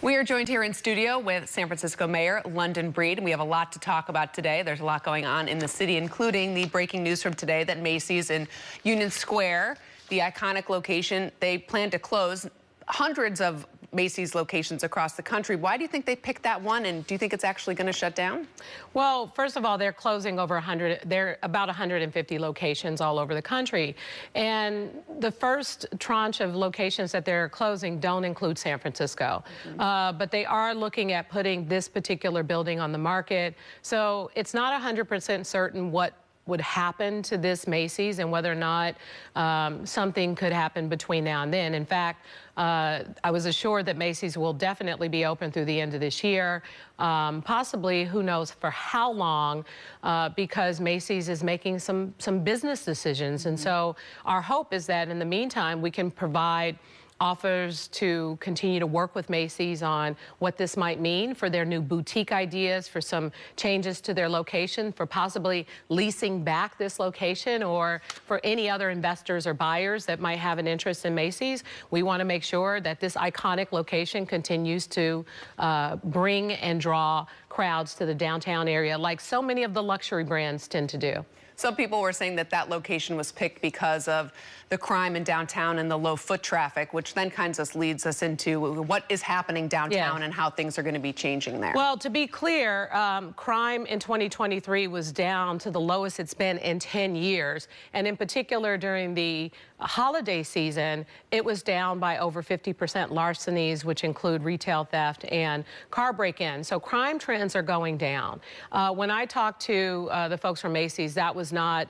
We are joined here in studio with San Francisco Mayor London Breed, and we have a lot to talk about today. There's a lot going on in the city, including the breaking news from today that Macy's in Union Square, the iconic location, they plan to close hundreds of Macy's locations across the country. Why do you think they picked that one, and do you think it's actually going to shut down? Well, first of all, they're closing over 100. They're about 150 locations all over the country. And the first tranche of locations that they're closing don't include San Francisco. But they are looking at putting this particular building on the market. So it's not 100% certain what would happen to this Macy's and whether or not something could happen between now and then. In fact, I was assured that Macy's will definitely be open through the end of this year, possibly, who knows for how long, because Macy's is making some business decisions. And so our hope is that in the meantime, we can provide offers to continue to work with Macy's on what this might mean for their new boutique ideas, for some changes to their location, for possibly leasing back this location, or for any other investors or buyers that might have an interest in Macy's. We want to make sure that this iconic location continues to bring and draw crowds to the downtown area, like so many of the luxury brands tend to do. Some people were saying that that location was picked because of the crime in downtown and the low foot traffic, which then kind of leads us into what is happening downtown and how things are going to be changing there. Well, to be clear, crime in 2023 was down to the lowest it's been in 10 years. And in particular, during the holiday season, it was down by over 50%, larcenies, which include retail theft and car break-in. So crime trends are going down. When I talked to the folks from Macy's, that was not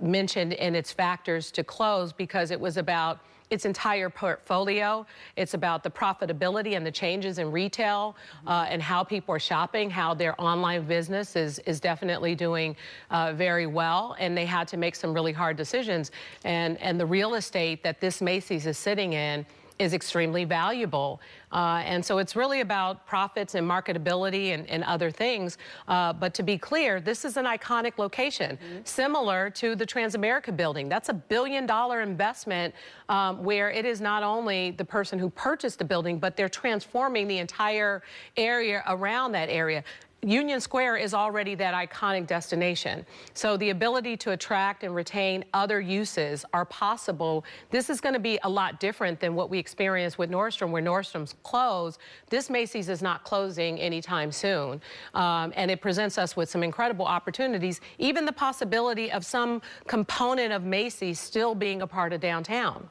mentioned in its factors to close, because it was about its entire portfolio. It's about the profitability and the changes in retail and how people are shopping, how their online business is definitely doing very well. And they had to make some really hard decisions. And the real estate that this Macy's is sitting in is extremely valuable. And so it's really about profits and marketability and other things. But to be clear, this is an iconic location, similar to the Transamerica building. That's a $1 billion investment where it is not only the person who purchased the building, but they're transforming the entire area around that area. Union Square is already that iconic destination. So the ability to attract and retain other uses are possible. This is going to be a lot different than what we experienced with Nordstrom, where Nordstrom's closed. This Macy's is not closing anytime soon. And it presents us with some incredible opportunities, even the possibility of some component of Macy's still being a part of downtown.